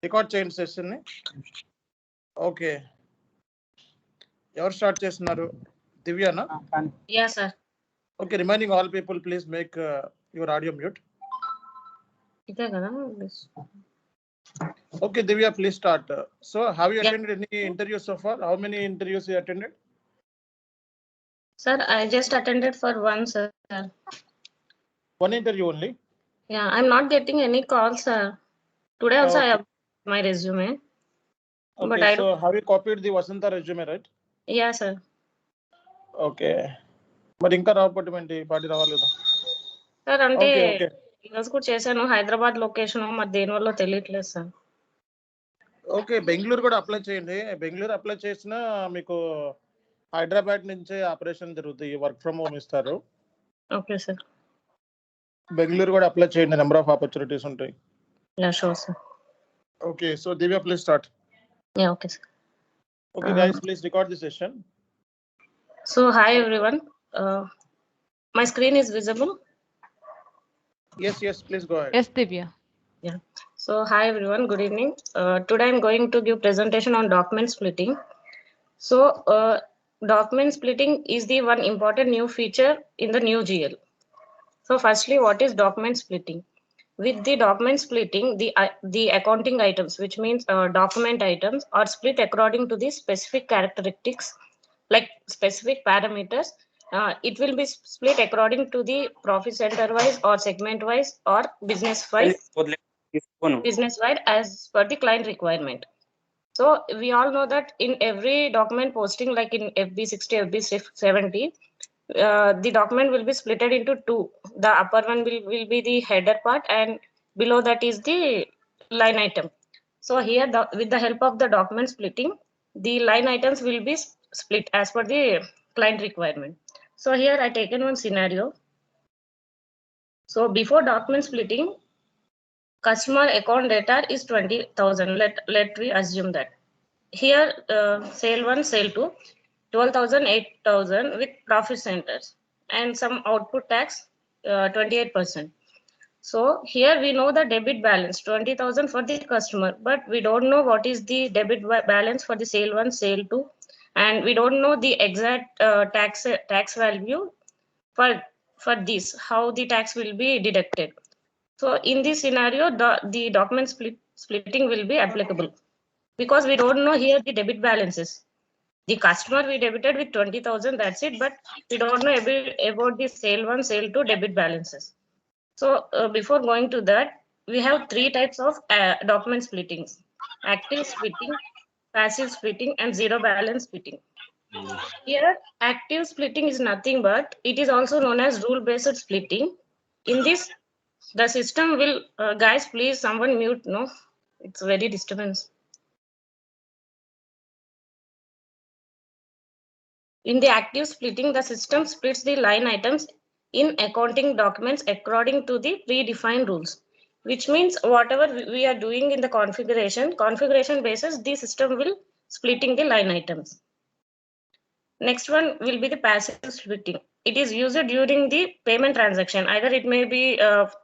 Record చేయండి session ని. Okay, ఎవరు స్టార్ట్ చేస్తున్నారు? దివ్యానా? Yeah, sir. Okay, remaining all people please make your audio mute. ఇదే కదా. Okay, Divya, please start. So, have you Yeah. attended any interviews so far? How many interviews you attended? Sir, I just attended for one, sir. One interview only? Yeah, I'm not getting any calls, sir. Today also I Okay. have my resume. Okay, But I so have you copied the Vasanta resume, right? Yeah, sir. Okay. మరి ఇంకా రాకపోతే party రావాలి కదా. Sir అంటే okay okay ఈరోజు కూడా చేశాను. Hyderabad location మరి దేని వల్ల తెలియట్లేదు సార్. ఓకే, బెంగళూరు కూడా అప్లై చేయండి. బెంగళూరు అప్లై చేసినా మీకు హైదరాబాద్ నుంచే ఆపరేషన్ జరుగుతాయి, వర్క్ ఫ్రమ్ హోమ్ ఇస్తారు. Okay sir. బెంగళూరు కూడా అప్లై చేయండి, నెంబర్ ఆఫ్ ఆపర్చునిటీస్ ఉంటాయి. Yeah sure sir. Okay, so Divya please start. Yeah okay sir. Okay guys, please record the session. So hi everyone. My screen is visible. Yes, please go ahead. Yes, Divya. Yeah. So hi everyone, good evening. Today I'm going to give presentation on document splitting. So document splitting is the one important new feature in the new GL. So firstly, what is document splitting? With the document splitting, the accounting items, which means document items, are split according to the specific characteristics, like specific parameters. It will be split according to the profit center wise or segment wise or business wise as per the client requirement. So we all know that in every document posting, like in FB60, FB70, the document will be splitted into two. The upper one will be the header part, and below that is the line item. So here, with the help of the document splitting, the line items will be split as per the client requirement. So here I taken one scenario. So before document splitting, customer account data is 20,000. Let we assume that. Here, sale 1, sale 2, 12,000, 8,000 with profit centers and some output tax, 28%. So here we know the debit balance 20,000 for the customer, but we don't know what is the debit balance for the sale 1, sale 2, and we don't know the exact tax value for this, how the tax will be deducted. So in this scenario, the document splitting will be applicable, because we don't know here the debit balances. The customer we debited with 20,000, that's it, but we don't know about the sale 1, sale 2 debit balances. So before going to that, we have three types of document splittings: active splitting, passive splitting, and zero balance splitting. Here, active splitting is nothing but it is also known as rule-based splitting. In this, the system will, guys, please someone mute, no, it's very disturbance. In the active splitting, the system splits the line items in accounting documents according to the predefined rules, which means whatever we are doing in the configuration basis, the system will splitting the line items. Next one will be the passive splitting. It is used during the payment transaction. Either it may be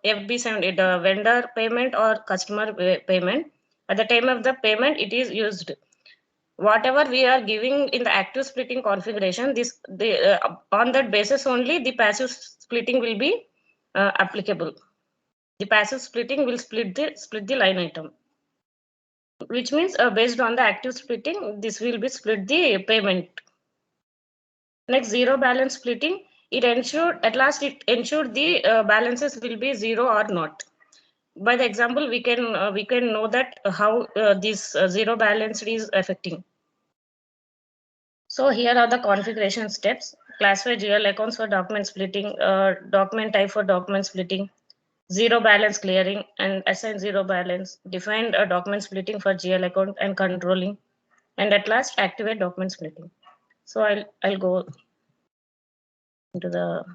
FB70, the vendor payment, or customer payment. At the time of the payment, it is used. Whatever we are giving in the active splitting configuration, on that basis only the passive splitting will be applicable. The passive splitting will split the line item, which means based on the active splitting, this will be split the payment. Next, zero balance splitting. It ensured the balances will be zero or not. By the example, we can know that how this zero balance is affecting. So here are the configuration steps: classify GL accounts for document splitting, document type for document splitting, zero balance clearing, and assign zero balance, define a document splitting for GL account and controlling, and at last activate document splitting. So I'll go into the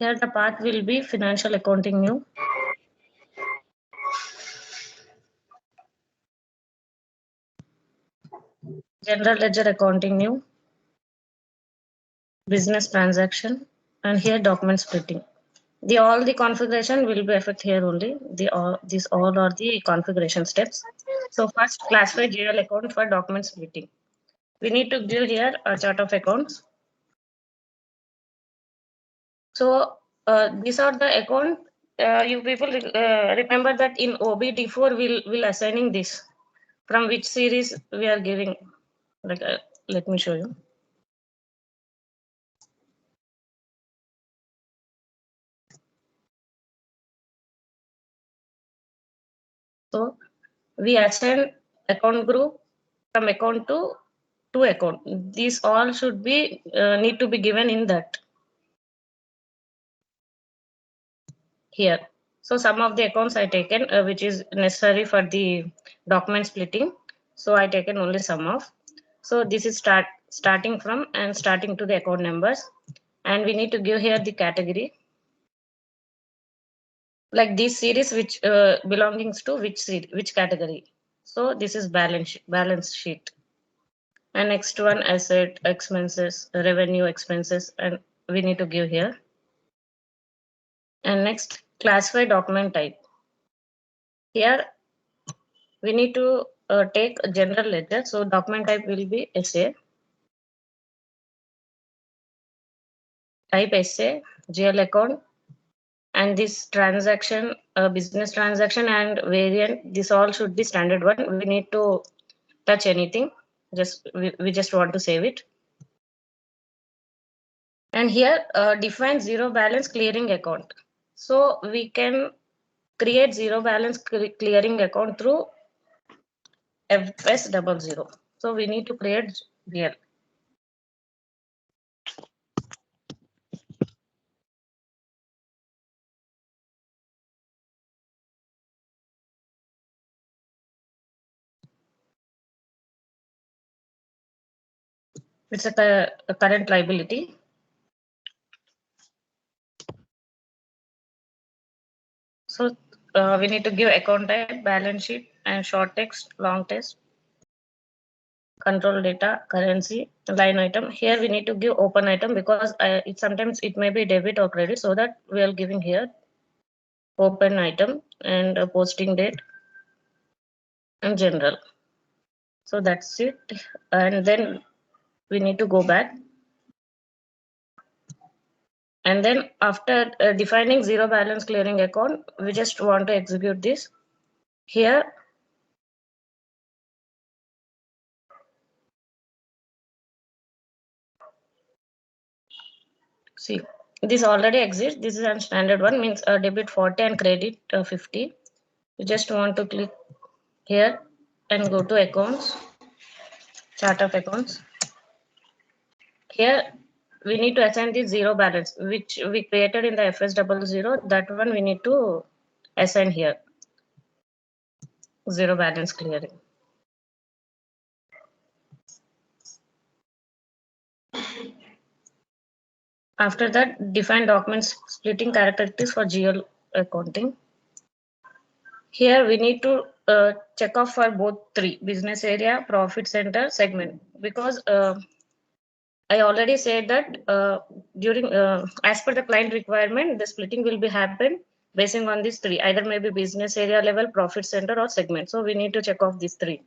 Here the path will be financial accounting new. General ledger accounting new. Business transaction, and here document splitting. All the configuration will be affect here only. These all are the configuration steps. So first classify GL account for document splitting. We need to give here a chart of accounts. So these are the account. You people remember that in OBD4 will assigning this from which series we are giving. Like let me show you. So we assign account group from account to account. These all should be need to be given in that here. So some of the accounts I taken which is necessary for the document splitting. So I taken only some of. So this is starting from and starting to the account numbers, and we need to give here the category like this series which belongs to which category. So this is balance sheet. And next one asset expenses, revenue expenses, and we need to give here. And next classify document type. Here we need to take a general ledger. So document type will be SA, type SA, GL account, and this transaction, business transaction and variant, this all should be standard one. We need to touch anything. We just want to save it. And here define zero balance clearing account. So we can create zero balance clearing account through FS00. So we need to create here. It's a current liability. So we need to give account type, balance sheet, and short text, long text, control data, currency, line item. Here we need to give open item because sometimes it may be debit or credit. So that we are giving here open item and posting date and general. So that's it. And then we need to go back. And then after defining zero balance clearing account, we just want to execute this. Here, see, this already exists. This is a standard one, means debit 40 and credit 50. You just want to click here and go to accounts, chart of accounts. Here, we need to assign the zero balance, which we created in the FS00. That one we need to assign here, zero balance clearing. After that, define documents splitting characteristics for GL accounting. Here we need to check off for both three: business area, profit center, segment, because I already said that during as per the client requirement, the splitting will be happen basing on these three, either maybe business area level, profit center, or segment. So we need to check off these three.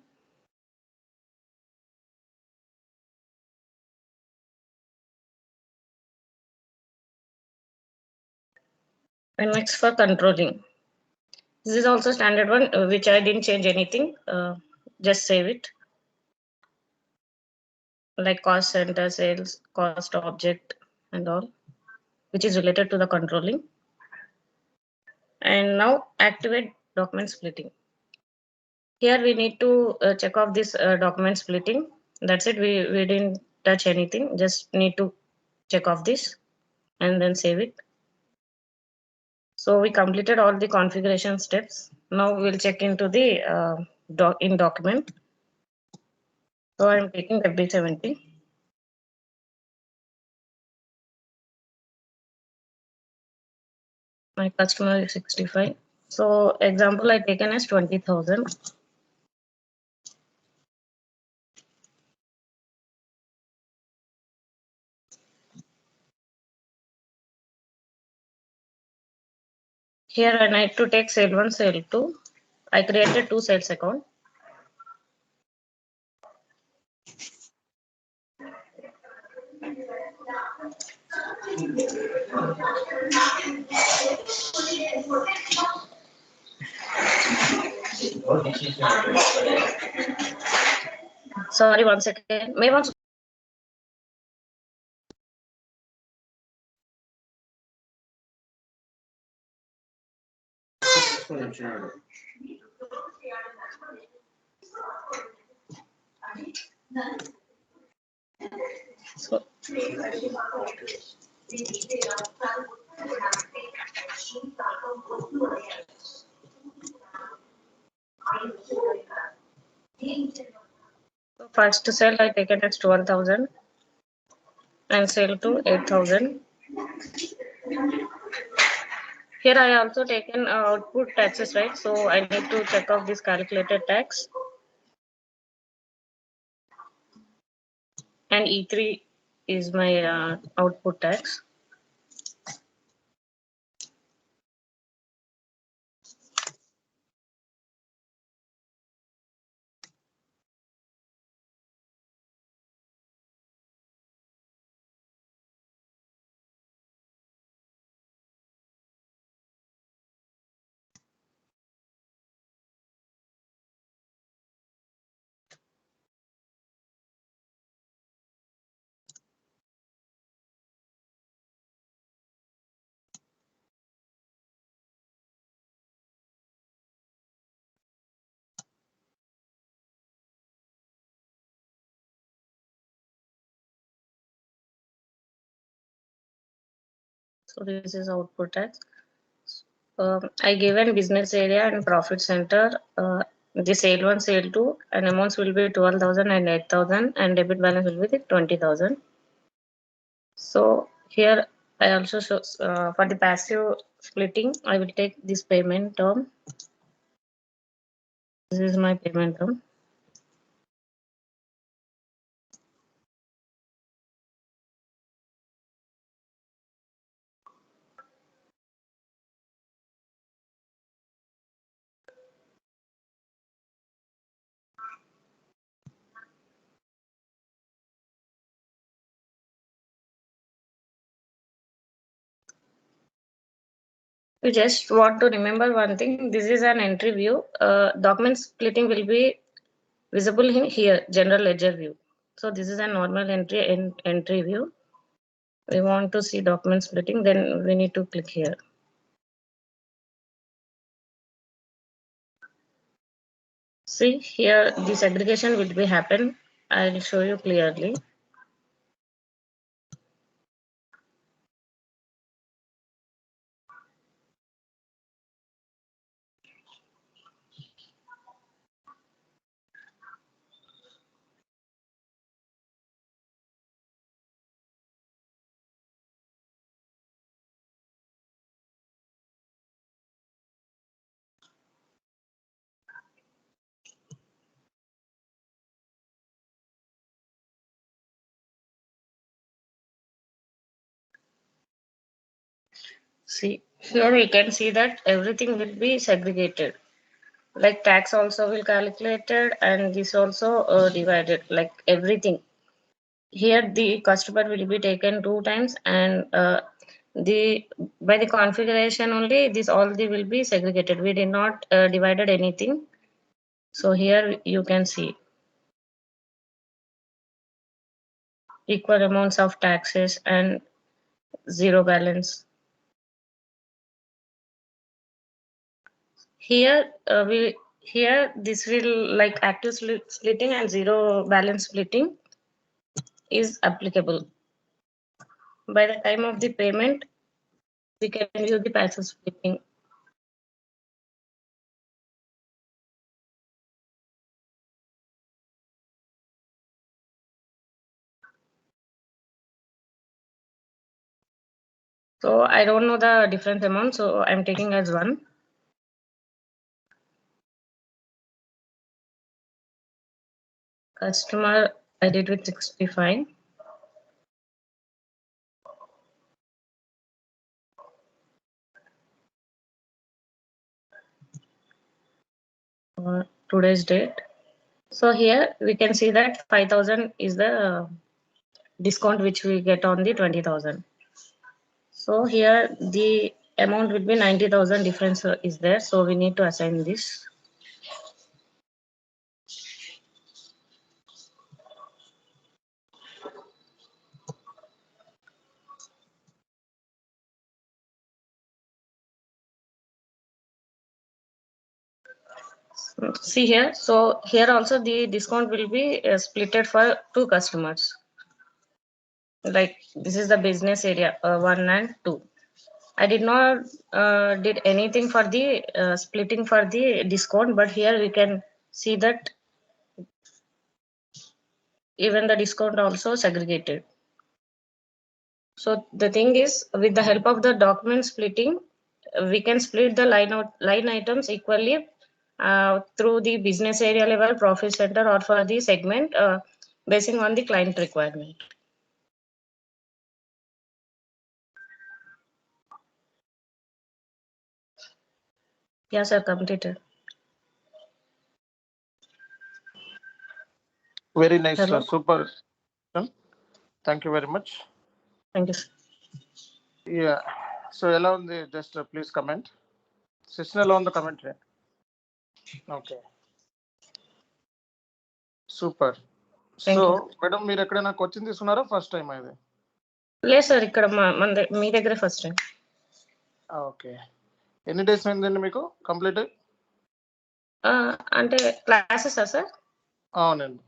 And next for controlling. This is also standard one, which I didn't change anything. Just save it. Like cost center, sales, cost object, and all, which is related to the controlling. And now activate document splitting. Here we need to check off this document splitting. That's it. We didn't touch anything. Just need to check off this and then save it. So we completed all the configuration steps. Now we'll check into the document. So I'm taking FB70. My customer is 65. So example I taken as 20,000. Here I need to take sale 1, sale 2. I created 2 sales account. Sorry, 1 second. May want. So, first sale I taken as 12,000 and sale to 8,000. Here I also taken output taxes, right? So I need to check off this calculated tax. And E3 is my output tax. So this is output tax. I given business area and profit center. The sale 1, sale 2, and amounts will be 12,000 and 8,000, and debit balance will be 20,000. So here I also show for the passive splitting, I will take this payment term. This is my payment term. You just want to remember one thing. This is an entry view. Document splitting will be visible in here, general ledger view. So this is a normal entry view. We want to see document splitting, then we need to click here. See here, the segregation will be happen. I'll show you clearly. See here we can see that everything will be segregated. Like tax also will calculated, and this also divided, like everything. Here the customer will be taken 2 times, and the by the configuration only this all the will be segregated. We did not divided anything. So here you can see equal amounts of taxes and zero balance. Here we here this will like active splitting and zero balance splitting is applicable. By the time of the payment, we can use the passive splitting. So I don't know the difference amount, so I'm taking as 1. Customer I did with 65. Today's date. So here we can see that 5,000 is the discount which we get on the 20,000. So here the amount will be 90,000 difference is there. So we need to assign this. See here. So here also the discount will be splitted for 2 customers. Like this is the business area 1 and 2. I did not did anything for the splitting for the discount, but here we can see that even the discount also segregated. So the thing is, with the help of the document splitting, we can split the line items equally through the business area level, profit center, or for the segment, basing on the client requirement. Yes, sir, completed. Very nice, Hello. sir. Super. Thank you very much. Thank you, sir. Yeah. So ఎలా ఉంది just please comment. Session ఎలా ఉందో comment చేయండి. Okay, super. Thank so you. Madam మీరు ఎక్కడైనా coaching తీసుకున్నారా? First time ఇది? లేదు సార్, ఇక్కడ మీ దగ్గర ఫస్ట్ టైం. ఓకే, ఎన్ని డేస్ అయిందండి మీకు కంప్లీట్? అంటే క్లాసెస్ సార్? అవునండి,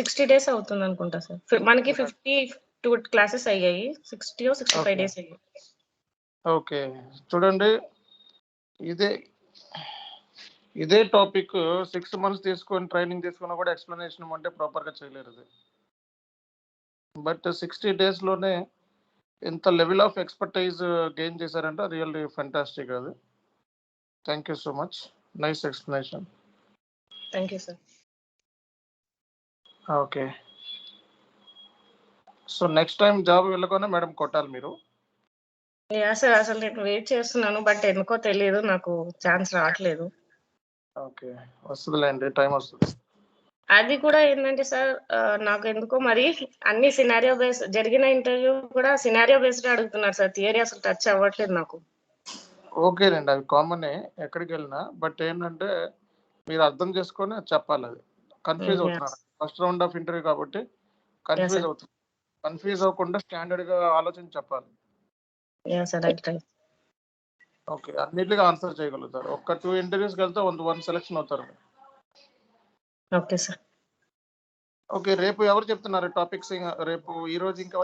60 days అవుతుంది అనుకుంటా సార్. మనకి 52 క్లాసెస్ అయ్యాయి. 60 or 65 days అయ్యాయి. ఓకే, చూడండి, ఇదే టాపిక్ 6 months తీసుకొని ట్రైనింగ్ తీసుకున్నా కూడా ఎక్స్ప్లెనేషన్ అంటే ప్రాపర్గా చేయలేరు ఇది. బట్ 60 daysలోనే ఇంత లెవెల్ ఆఫ్ ఎక్స్పర్టైజ్ గెయిన్ చేశారంటే రియల్లీ ఫెంటాస్టిక్ అది. Thank you so much, nice explanation. Thank you sir. Okay, so next time job వెళ్ళగానే మేడం కొట్టాలి మీరు. సార్ అసలు నేను వెయిట్ చేస్తున్నాను, బట్ ఎందుకో తెలియదు, నాకు ఛాన్స్ రావట్లేదు. ఓకే, వస్తుందిలేండి, టైం వస్తుంది. అది కూడా ఏంటంటే సార్, నాకు ఎందుకో మరి అన్ని సినారియో బేస్ జరిగిన ఇంటర్వ్యూ కూడా సినారియో బేస్డ్ అడుగుతున్నారు సార్. థియరీ అసలు టచ్ అవ్వట్లేదు నాకు. ఓకేనండి, అవి కామనే ఎక్కడికి వెళ్ళినా. బట్ ఏంటంటే మీరు అర్థం చేసుకొని చెప్పాలి. అది కన్ఫ్యూజ్ అవుతున్నారు. ఫస్ట్ రౌండ్ ఆఫ్ ఇంటర్వ్యూ కాబట్టి కన్ఫ్యూజ్ అవుతుంది. కన్ఫ్యూజ్ అవ్వకుండా స్టాండర్డ్ గా ఆలోచించి చెప్పాలి. ఓకే, అన్నిటిగా ఆన్సర్ చేయగలుగుతారు. ఒక 2 ఇంటర్వ్యూస్కి వెళ్తే 1 సెలెక్షన్ అవుతారు. Okay sir. ఓకే, రేపు ఎవరు చెప్తున్నారు టాపిక్స్? రేపు ఈ రోజు ఇంకా